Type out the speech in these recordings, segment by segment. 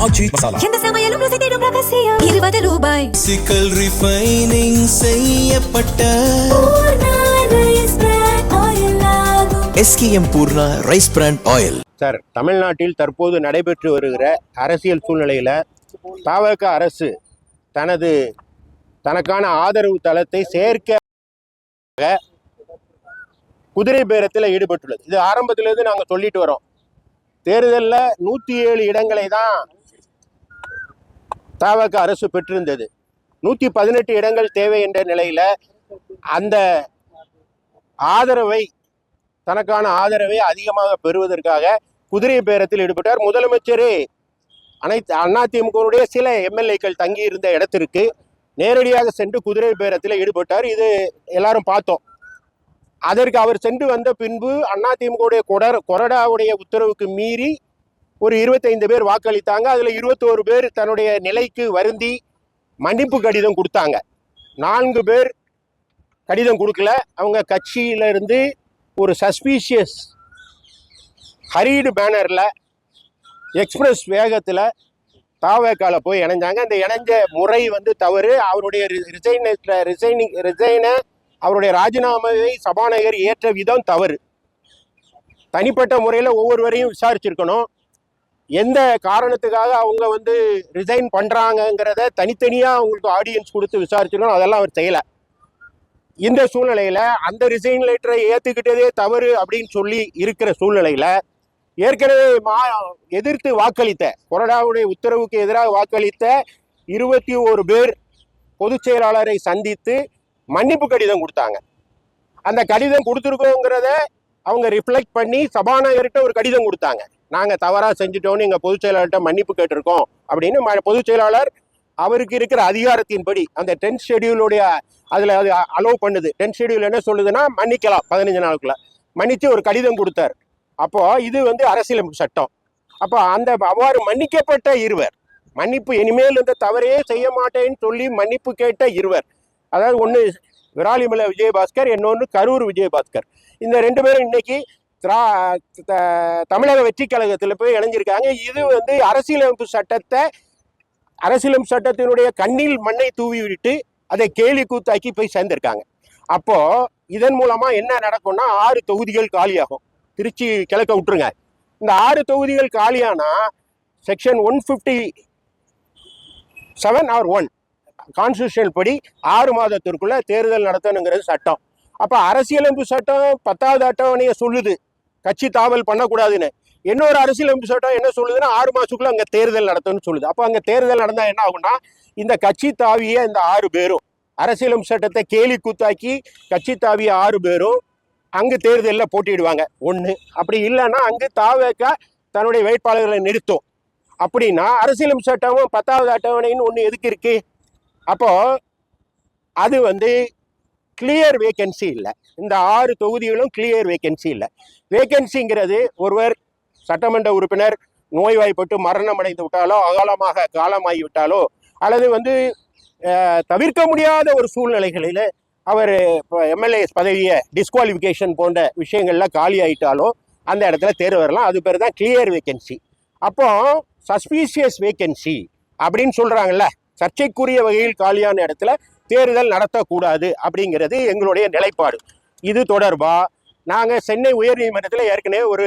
ஆச்சி மசாலா எந்த சமையலும் ருசி தேடும் ரகசியம் 20 ரூபாய். சிக்கல் ரிஃபைனிங் செய்யப்பட்ட SKM Poorna rice brand oil. Sir, தமிழ்நாட்டில் தற்போது நடைபெற்று வருகிற அரசியல் சூழ்நிலையில் தவக அரசு தனக்கான ஆதரவு தளத்தை சேர்க்க குதிரை பேரத்தில் ஈடுபட்டுள்ளது. இது ஆரம்பத்திலிருந்து நாங்கள் சொல்லிட்டு வரோம். தேர்தலில் 107 இடங்களை தான் தவக அரசு பெற்றிருந்தது. 118 இடங்கள் தேவை என்ற நிலையில் அந்த தனக்கான ஆதரவை அதிகமாக பெறுவதற்காக குதிரை பேரத்தில் ஈடுபட்டார். முதலமைச்சரே அதிமுகவுடைய சில எம்எல்ஏக்கள் தங்கி இருந்த இடத்திற்கு நேரடியாக சென்று குதிரை பேரத்தில் ஈடுபட்டார். இது எல்லாரும் பார்த்தோம். அதற்கு அவர் சென்று வந்த பின்பு அதிமுகவுடைய கொறடாவுடைய உத்தரவுக்கு மீறி ஒரு 25 பேர் வாக்களித்தாங்க. அதில் 21 பேர் தன்னுடைய நிலைக்கு வருந்தி மன்னிப்பு கடிதம் கொடுத்தாங்க. 4 பேர் கடிதம் கொடுக்கல. அவங்க கட்சியிலிருந்து ஒரு சஸ்பீஷியஸ் ஹரீடு பேனரில் எக்ஸ்பிரஸ் வேகத்தில் தாவேக்கால போய் இணைஞ்சாங்க. இந்த இணைஞ்ச முறை தவறு. அவருடைய அவருடைய ராஜினாமாவை சபாநாயகர் ஏற்ற விதம் தவறு. தனிப்பட்ட முறையில் ஒவ்வொருவரையும் விசாரிச்சிருக்கணும். எந்த காரணத்துக்காக அவங்க ரிசைன் பண்ணுறாங்கங்கிறத தனித்தனியாக அவங்களுக்கு ஆடியன்ஸ் கொடுத்து விசாரிச்சிருக்கணும். அதெல்லாம் அவர் செய்யலை. இந்த சூழ்நிலையில் அந்த ரிசைன் லெட்டரை ஏற்றுக்கிட்டதே தவறு அப்படின்னு சொல்லி இருக்கிற சூழ்நிலையில் ஏற்கனவே எதிர்த்து வாக்களித்த கொறடாவுடைய உத்தரவுக்கு எதிராக வாக்களித்த 21 பேர் பொதுச் செயலாளரை சந்தித்து மன்னிப்பு கடிதம் கொடுத்தாங்க. அந்த கடிதம் கொடுத்துருக்கோங்கிறத அவங்க ரிஃப்ளெக்ட் பண்ணி சபாநாயகர்கிட்ட ஒரு கடிதம் கொடுத்தாங்க. நாங்கள் தவறாக செஞ்சுட்டோன்னு எங்கள் பொதுச் செயலாளர்கிட்ட மன்னிப்பு கேட்டிருக்கோம் அப்படின்னு. பொதுச் செயலாளர் அவருக்கு இருக்கிற அதிகாரத்தின்படி அந்த 10th ஷெடியூலுடைய அதில் அது அலோவ் பண்ணுது. 10th ஷெடியூல் என்ன சொல்லுதுன்னா மன்னிக்கலாம் 15 நாளுக்குள்ள மன்னித்து ஒரு கடிதம் கொடுத்தார். அப்போ இது அரசியலமைப்பு சட்டம். அப்போ அவ்வாறு மன்னிக்கப்பட்ட இருவர், மன்னிப்பு இனிமேல் இந்த தவறையே செய்ய மாட்டேன்னு சொல்லி மன்னிப்பு கேட்ட இருவர், அதாவது ஒன்று விராலிமலை விஜயபாஸ்கர், இன்னொன்று கரூர் விஜயபாஸ்கர். இந்த 2 பேரும் இன்னைக்கு தமிழக வெற்றி கழகத்தில் போய் இணைஞ்சிருக்காங்க. இது அரசியலமைப்பு சட்டத்தினுடைய கண்ணில் மண்ணை தூவி விட்டு அதை கேலி கூத்தாக்கி போய் சேர்ந்திருக்காங்க. அப்போ இதன் மூலமா என்ன நடக்கும்னா 6 தொகுதிகள் காலியாகும். திருச்சி கிழக்க விட்டுருங்க. இந்த 6 தொகுதிகள் காலியானா செக்ஷன் 157 or 1 கான்ஸ்டியூஷன் படி 6 மாதத்திற்குள்ள தேர்தல் நடத்தணுங்கிறது சட்டம். அப்ப அரசியலமைப்பு சட்டம் 10வது அட்டவணையை சொல்லுது கட்சி தாவல் பண்ணக்கூடாதுன்னு. இன்னொரு அரசியலமைப்பு சட்டம் என்ன சொல்லுதுன்னா 6 மாசத்துக்குள்ள அங்க தேர்தல் நடத்தணும்னு சொல்லுது. அப்போ அங்க தேர்தல் நடந்தா என்ன ஆகும்னா இந்த கட்சி தாவிய இந்த 6 பேரும் அரசியலமைப்பு சட்டத்தை கேலி கூத்தாக்கி கட்சி தாவிய 6 பேரும் அங்கு தேர்தலில் போட்டிடுவாங்க. ஒன்று அப்படி இல்லைன்னா அங்கு தாவேக்க தன்னுடைய வேட்பாளர்களை நிறுத்தும். அப்படின்னா அரசியலமைப்பு சட்டமும் 10வது அட்டவணைன்னு ஒன்று எதுக்கு இருக்கு? அப்போ அது கிளியர் வேகன்சி இல்லை. இந்த 6 தொகுதிகளும் கிளியர் வேகன்சி இல்லை. வேகன்சிங்கிறது ஒருவர் சட்டமன்ற உறுப்பினர் நோய்வாய்ப்பட்டு மரணம் அடைந்து விட்டாலோ, அகாலமாக காலமாகி விட்டாலோ, அல்லது தவிர்க்க முடியாத ஒரு சூழ்நிலைகளில் அவர் எம்எல்ஏ பதவியை டிஸ்குவாலிஃபிகேஷன் போன்ற விஷயங்கள்ல காலி ஆயிட்டாலோ அந்த இடத்துல தேர்வு வரலாம். அது பேர் தான் கிளியர் வேகன்சி. அப்போ சஸ்பீஷியஸ் வேகன்சி அப்படின்னு சொல்றாங்கல்ல, சர்ச்சைக்குரிய வகையில் காலியான இடத்துல தேர்தல் நடத்தக்கூடாது அப்படிங்கிறது எங்களுடைய நிலைப்பாடு. இது தொடர்பா நாங்கள் சென்னை உயர்நீதிமன்றத்தில் ஏற்கனவே ஒரு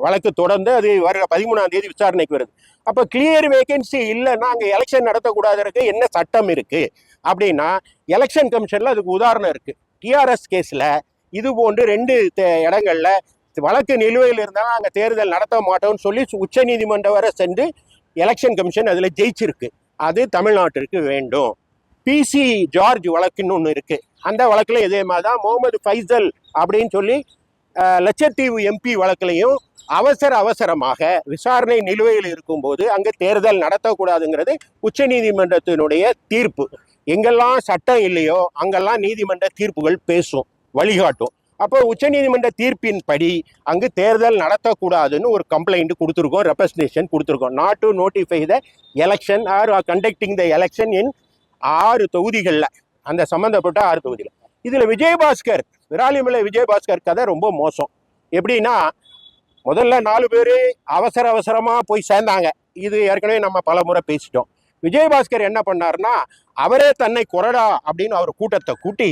வழக்கு தொடர்ந்து அது வர 13ஆம் தேதி விசாரணைக்கு வருது. அப்போ கிளியர் வேகன்சி இல்லைன்னா அங்கே எலெக்ஷன் நடத்தக்கூடாதுக்கு என்ன சட்டம் இருக்கு அப்படின்னா எலெக்ஷன் கமிஷன்ல அதுக்கு உதாரணம் இருக்கு. டிஆர்எஸ் கேஸ்ல இது போன்று 2 இடங்கள்ல வழக்கு நிலுவையில் இருந்தாலும் அங்கே தேர்தல் நடத்த மாட்டோம்னு சொல்லி உச்ச நீதிமன்றம் வரை சென்று எலெக்ஷன் கமிஷன் அதில் ஜெயிச்சிருக்கு. அது தமிழ்நாட்டிற்கு வேண்டும். பிசி ஜார்ஜ் வழக்குன்னு ஒன்று இருக்கு. அந்த வழக்கில் இதே மாதிரி தான் முகமது ஃபைசல் அப்படின்னு சொல்லி லட்சத்தீவு எம்பி வழக்கிலையும் அவசரமாக விசாரணை நிலுவையில் இருக்கும்போது அங்கே தேர்தல் நடத்தக்கூடாதுங்கிறது உச்ச நீதிமன்றத்தினுடைய தீர்ப்பு. எங்கெல்லாம் சட்டம் இல்லையோ அங்கெல்லாம் நீதிமன்ற தீர்ப்புகள் பேசும், வழிகாட்டும். அப்போ உச்ச நீதிமன்ற தீர்ப்பின் படி அங்கு தேர்தல் நடத்தக்கூடாதுன்னு ஒரு கம்ப்ளைண்ட் கொடுத்துருக்கோம், ரெப்ரசன்டேஷன் கொடுத்துருக்கோம். Not to notify the election R conducting the election இன் 6 தொகுதிகளில், அந்த சம்மந்தப்பட்ட 6 தொகுதிகள். இதில் விஜயபாஸ்கர், விராலிமலை விஜயபாஸ்கர் கதை ரொம்ப மோசம். எப்படின்னா முதல்ல 4 பேர் அவசரமாக போய் சேர்ந்தாங்க. இது ஏற்கனவே நம்ம பல முறை பேசிட்டோம். விஜயபாஸ்கர் என்ன பண்ணாருன்னா, அவரே தன்னை கொறடா அப்படின்னு அவர் கூட்டத்தை கூட்டி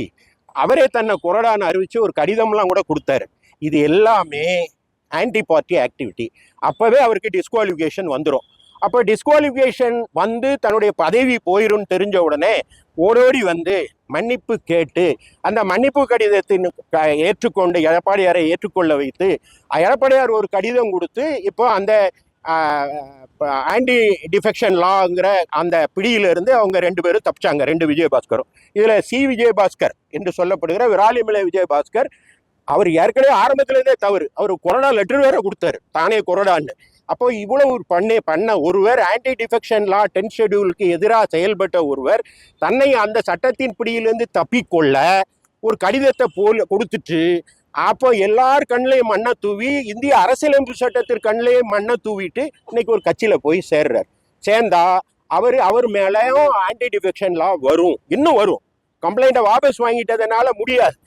அவரே தன்னை கொறடான்னு அறிவிச்சு ஒரு கடிதம்லாம் கூட கொடுத்தாரு. இது எல்லாமே ஆன்டி பார்ட்டி ஆக்டிவிட்டி. அப்பவே அவருக்கு டிஸ்குவாலிஃபிகேஷன் வந்துடும். அப்போ டிஸ்குவாலிஃபிகேஷன் வந்து தன்னுடைய பதவி போயிடும் தெரிஞ்ச உடனே ஓடோடி வந்து மன்னிப்பு கேட்டு அந்த மன்னிப்பு கடிதத்தின் ஏற்றுக்கொண்டு எடப்பாடியாரை ஏற்றுக்கொள்ள வைத்து எடப்பாடியார் ஒரு கடிதம் கொடுத்து இப்போ அந்த ஆன்டி டிஃபெக்ஷன் லாங்கிற அந்த பிடியிலிருந்து அவங்க 2 பேரும் தப்பிச்சாங்க, 2 விஜயபாஸ்கரும். இதில் விஜயபாஸ்கர் என்று சொல்லப்படுகிற விராலிமலை விஜயபாஸ்கர் அவர் ஏற்கனவே ஆரம்பத்திலேருந்தே தவறு. அவர் கொரோனா லெட்டர் வேற கொடுத்தாரு, தானே கொரோனான்னு. அப்போ இவ்வளவு பண்ண ஒருவர், ஆன்டி டிஃபெக்ஷன் லா 10 ஷெட்யூலுக்கு எதிராக செயல்பட்ட ஒருவர் தன்னை அந்த சட்டத்தின் பிடியிலிருந்து தப்பிக்கொள்ள ஒரு கடிதத்தை போல் கொடுத்துட்டு அப்போ எல்லார் கண்ணிலையும் மண்ணை தூவி இந்திய அரசியலமைப்பு சட்டத்திற்கு கண்ணிலையும் மண்ணை தூவிட்டு இன்னைக்கு ஒரு கட்சியில போய் சேர்றார். சேர்ந்தா அவர் மேலேயும் ஆன்டி டிஃபெக்ஷன் லா வரும், இன்னும் வரும். கம்ப்ளைண்ட்டை வாபஸ் வாங்கிட்டதுனால முடியாது,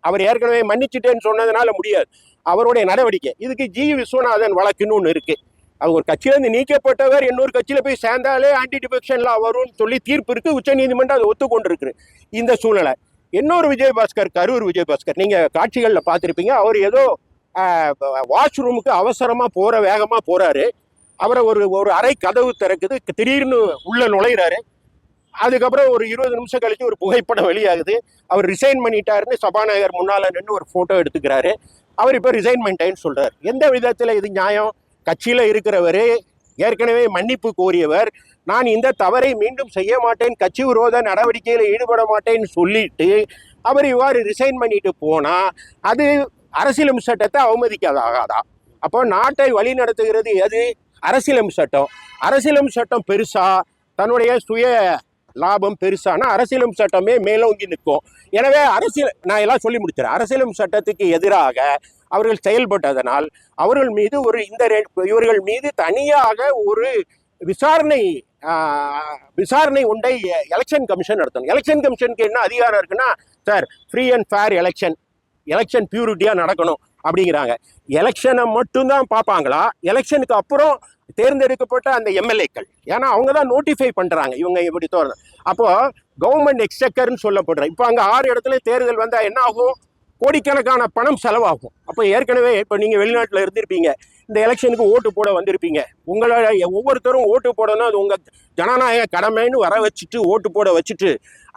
அவர் ஏற்கனவே மன்னிச்சுட்டேன்னு சொன்னதுனால முடியாது. அவருடைய நடவடிக்கை இதுக்கு விஸ்வநாதன் வழக்குன்னு ஒன்று இருக்கு. அது ஒரு கட்சியிலேருந்து நீக்கப்பட்டவர் இன்னொரு கட்சியில போய் சேர்ந்தாலே ஆன்டி டிஃபெக்ஷன் லா வரும்னு சொல்லி தீர்ப்பு இருக்கு. உச்சநீதிமன்றம் அதை ஒத்துக்கொண்டிருக்கு. இந்த சூழ்நிலை இன்னொரு விஜயபாஸ்கர், கரூர் விஜயபாஸ்கர், நீங்க காட்சிகளில் பார்த்துருப்பீங்க. அவர் ஏதோ வாஷ்ரூமுக்கு அவசரமா வேகமா போறாரு. அவரை ஒரு அறை கதவு திறக்குது, திடீர்னு உள்ள நுழைகிறாரு. அதுக்கப்புறம் ஒரு 20 நிமிஷம் கழிச்சு ஒரு புகைப்படம் வெளியாகுது. அவர் ரிசைன் பண்ணிட்டாருன்னு சபாநாயகர் முன்னால நின்று ஒரு போட்டோ எடுத்துக்கிறாரு. அவர் இப்போ ரிசைன் பண்ணிட்டேன்னு சொல்றாரு. எந்த விதத்துல இது நியாயம்? கட்சியில இருக்கிறவரு, ஏற்கனவே மன்னிப்பு கோரியவர், நான் இந்த தவறை மீண்டும் செய்ய மாட்டேன், கட்சி விரோத நடவடிக்கையில் ஈடுபட மாட்டேன்னு சொல்லிட்டு அவர் இவ்வாறு ரிசைன் பண்ணிட்டு போனா அது அரசியலமைப்பு சட்டத்தை அவமதிக்காதாகாதா? அப்போ நாட்டை வழி நடத்துகிறது எது? அரசியலமைப்பு சட்டம். அரசியலமைப்பு சட்டம் பெருசா, தன்னுடைய சுய லாபம் பெருசானா அரசியலமைப்பு சட்டமே மேலோங்கி நிற்கும். எனவே நான் எல்லாம் சொல்லி முடிச்சிடறேன். அரசியலமைப்பு சட்டத்துக்கு எதிராக அவர்கள் செயல்பட்டதனால் அவர்கள் மீது இவர்கள் மீது தனியாக ஒரு விசாரணை ஒன்றை எலெக்ஷன் கமிஷன் நடத்தணும். எலெக்ஷன் கமிஷனுக்கு என்ன அதிகாரம் இருக்குன்னா, sir free and fair election பியூரிட்டியா நடக்கணும் அப்படிங்கிறாங்க. எலெக்ஷனை மட்டும்தான் பார்ப்பாங்களா? எலெக்ஷனுக்கு அப்புறம் தேர்ந்தெடுக்கப்பட்ட அந்த எம்எல்ஏக்கள், ஏன்னா அவங்க தான் நோட்டிஃபை பண்றாங்க இவங்க இப்படி தோணும். அப்போ கவர்மெண்ட் எக்ஸ்செக்கர்னு சொல்லப்படுற இப்போ அங்கே 6 இடத்துல தேர்தல் வந்தா என்ன ஆகும்? கோடிக்கணக்கான பணம் செலவாகும். அப்போ ஏற்கனவே இப்போ நீங்கள் வெளிநாட்டில் இருந்திருப்பீங்க, இந்த எலெக்ஷனுக்கு ஓட்டு போட வந்திருப்பீங்க. உங்களை ஒவ்வொருத்தரும் ஓட்டு போடணும், அது உங்கள் ஜனநாயக கடமைன்னு வர வச்சுட்டு ஓட்டு போட வச்சுட்டு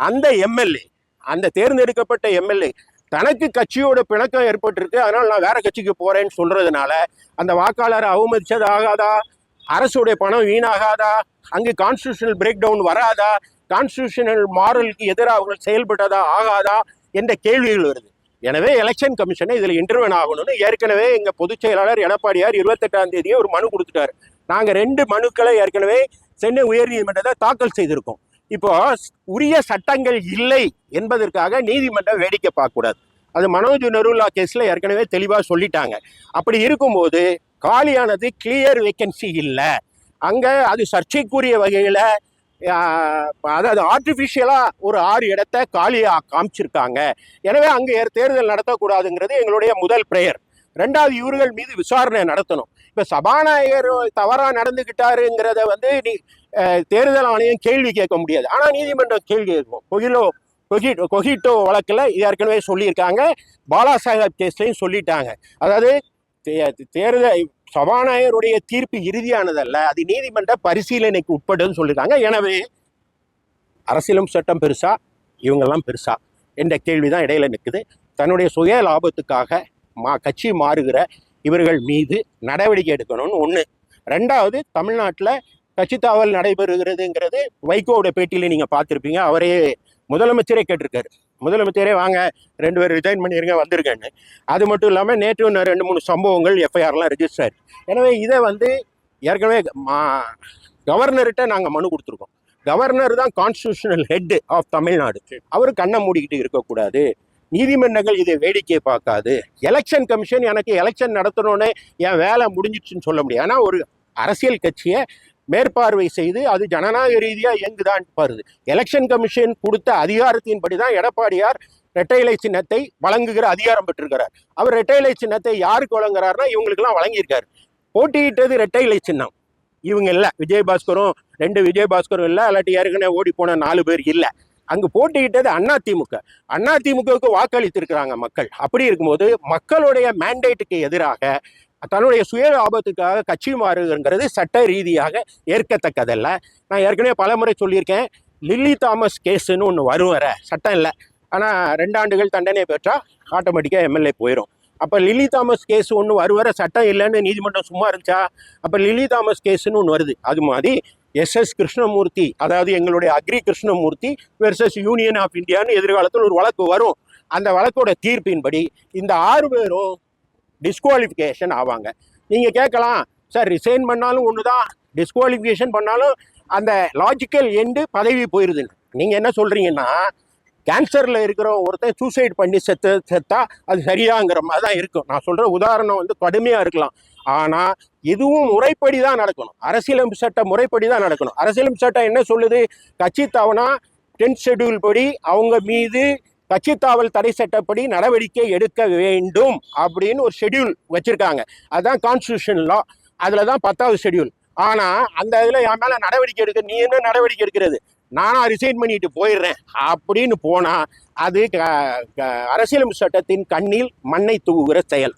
அந்த எம்எல்ஏ, அந்த தேர்ந்தெடுக்கப்பட்ட எம்எல்ஏ தனக்கு கட்சியோட பிணக்கம் ஏற்பட்டிருக்கு, அதனால் நான் வேற கட்சிக்கு போறேன்னு சொல்றதுனால அந்த வாக்காளரை அவமதிச்சது ஆகாதா? அரசுடைய பணம் வீணாகாதா? அங்கு கான்ஸ்டியூஷனல் பிரேக் டவுன் வராதா? கான்ஸ்டியூஷனல் மாரலுக்கு எதிராக அவர்கள் செயல்பட்டதா ஆகாதா என்ற கேள்விகள் வருது. எனவே எலெக்ஷன் கமிஷனை இதுல இன்டர்வென் ஆகணும்னு ஏற்கனவே எங்க பொதுச் செயலாளர் எடப்பாடியார் 28ஆம் தேதியே ஒரு மனு கொடுத்துட்டாரு. நாங்க 2 மனுக்களை ஏற்கனவே சென்னை உயர்நீதிமன்றத்தை தாக்கல் செய்திருக்கோம். இப்போ உரிய சட்டங்கள் இல்லை என்பதற்காக நீதிமன்றம் வேடிக்கை பார்க்கக்கூடாது. அது மனோஜ் நருலா கேஸ்ல ஏற்கனவே தெளிவா சொல்லிட்டாங்க. அப்படி இருக்கும்போது காலியானது கிளியர் வேக்கன்சி இல்லை, அங்க அது சர்ச்சைக்குரிய வகையில அதாவது ஆர்டிஃபிஷியலா ஒரு 6 இடத்தை காலியா காமிச்சிருக்காங்க. எனவே அங்கே தேர்தல் நடத்தக்கூடாதுங்கிறது எங்களுடைய முதல் பிரேயர். 2வது, இவர்கள் மீது விசாரணை நடத்தணும். இப்ப சபாநாயகர் தவறா நடந்துகிட்டாருங்கிறத வந்து தேர்தல் ஆணையம் கேள்வி கேட்க முடியாது, ஆனா நீதிமன்றம் கேள்வி கேட்கும். கொகிட்டோ வழக்குல ஏற்கனவே சொல்லியிருக்காங்க, பாலாசாஹேப் கேஸ்லையும் சொல்லிட்டாங்க. அதாவது தேர்தல் சபாநாயகருடைய தீர்ப்பு இறுதியானதல்ல, அது நீதிமன்ற பரிசீலனைக்கு உட்படுன்னு சொல்லியிருக்காங்க. எனவே அரசியலும் சட்டம் பெருசா, இவங்கெல்லாம் பெருசா என்ற கேள்விதான் இடையில நிற்குது. தன்னுடைய சுய லாபத்துக்காக கட்சி மாறுகிற இவர்கள் மீது நடவடிக்கை எடுக்கணும்னு ஒன்று. 2வது, தமிழ்நாட்டில் கட்சி தாவல் நடைபெறுகிறதுங்கிறது வைகோவோட பேட்டியில நீங்க பார்த்துருப்பீங்க. அவரே முதலமைச்சரே கேட்டிருக்காரு, முதலமைச்சரே வாங்க 2 பேர் ரிசைன் பண்ணிருங்க வந்திருக்கேன்னு. அது மட்டும் இல்லாமல் நேற்று 2-3 சம்பவங்கள் எஃப்ஐஆர்லாம் ரெஜிஸ்டர். எனவே இதை வந்து ஏற்கனவே கவர்னர்கிட்ட நாங்கள் மனு கொடுத்துருக்கோம். கவர்னர் தான் கான்ஸ்டியூஷனல் ஹெட் ஆஃப் தமிழ்நாடு. அவரு கண்ணை மூடிக்கிட்டு இருக்கக்கூடாது, நீதிமன்றங்கள் இதை வேடிக்கை பார்க்காது. எலெக்ஷன் கமிஷன் எனக்கு எலெக்ஷன் நடத்தணும்னு என் வேலை முடிஞ்சிடுச்சுன்னு சொல்ல முடியாது. ஆனால் ஒரு அரசியல் கட்சியை மேற்பார்வை செய்து அது ஜனநாயக ரீதியா இயங்குதான் பாருது. எலெக்ஷன் கமிஷன் கொடுத்த அதிகாரத்தின்படி தான் எடப்பாடியார் இரட்டை இலை சின்னத்தை வழங்குகிற அதிகாரம் பெற்றிருக்கிறார். அவர் இரட்டை இலை சின்னத்தை யாருக்கு வழங்குறாருன்னா இவங்களுக்கு எல்லாம் வழங்கியிருக்காரு. போட்டியிட்டது இரட்டை இலை சின்னம், இவங்க இல்லை, விஜயபாஸ்கரும் 2 விஜயபாஸ்கரும் இல்லை, அல்லாட்டி ஏற்கனவே ஓடி போன 4 பேர் இல்லை. அங்கு போட்டியிட்டது அதிமுகவுக்கு வாக்களித்திருக்கிறாங்க மக்கள். அப்படி இருக்கும்போது மக்களுடைய மேண்டேட்டுக்கு எதிராக தன்னுடைய சுய லாபத்துக்காக கட்சி மாறுங்கிறது சட்ட ரீதியாக ஏற்கத்தக்கதல்ல. நான் ஏற்கனவே பலமுறை சொல்லியிருக்கேன், லில்லி தாமஸ் கேஸுன்னு ஒன்று வரும், வர சட்டம் இல்லை. ஆனால் 2 ஆண்டுகள் தண்டனை பெற்றால் ஆட்டோமேட்டிக்காக எம்எல்ஏ போயிடும். அப்போ லில்லி தாமஸ் கேஸ் ஒன்று வர சட்டம் இல்லைன்னு நீதிமன்றம் சும்மா இருந்துச்சா? அப்போ லில்லி தாமஸ் கேஸுன்னு ஒன்று வருது. அது மாதிரி எஸ்எஸ் கிருஷ்ணமூர்த்தி, அதாவது எங்களுடைய agri Krishnamurthy versus Union of இந்தியான்னு எதிர்காலத்தில் ஒரு வழக்கு வரும். அந்த வழக்கோட தீர்ப்பின்படி இந்த 6 பேரும் டிஸ்குவாலிஃபிகேஷன் ஆவாங்க. நீங்கள் கேட்கலாம், சார் ரிசைன் பண்ணாலும் ஒன்று தான், டிஸ்குவாலிஃபிகேஷன் பண்ணாலும் அந்த லாஜிக்கல் எண்டு பதவி போயிடுதுன்னு நீங்கள் என்ன சொல்கிறீங்கன்னா, கேன்சரில் இருக்கிற ஒருத்தன் சூசைட் பண்ணி செத்தா அது சரியாங்கிற மாதிரி தான் இருக்கும். நான் சொல்கிற உதாரணம் கடுமையாக இருக்கலாம், ஆனால் இதுவும் முறைப்படி தான் நடக்கணும். அரசியலமைப்பு சட்டம் முறைப்படி தான் நடக்கணும். அரசியலமைப்பு சட்டம் என்ன சொல்லுது? கட்சி தாவனா 10th ஷெட்யூல் படி அவங்க மீது கட்சி தாவல் தடை சட்டப்படி நடவடிக்கை எடுக்க வேண்டும் அப்படின்னு ஒரு ஷெட்யூல் வச்சிருக்காங்க. அதுதான் கான்ஸ்டியூஷன் லா. அதில் தான் 10வது ஷெட்யூல். ஆனால் அந்த இதில் என் மேலே நடவடிக்கை எடுக்க, நீ என்ன நடவடிக்கை எடுக்கிறது, நானா ரிசைன் பண்ணிட்டு போயிடுறேன் அப்படின்னு போனால் அது அரசியலமைப்பு சட்டத்தின் கண்ணில் மண்ணை தூவுகிற செயல்.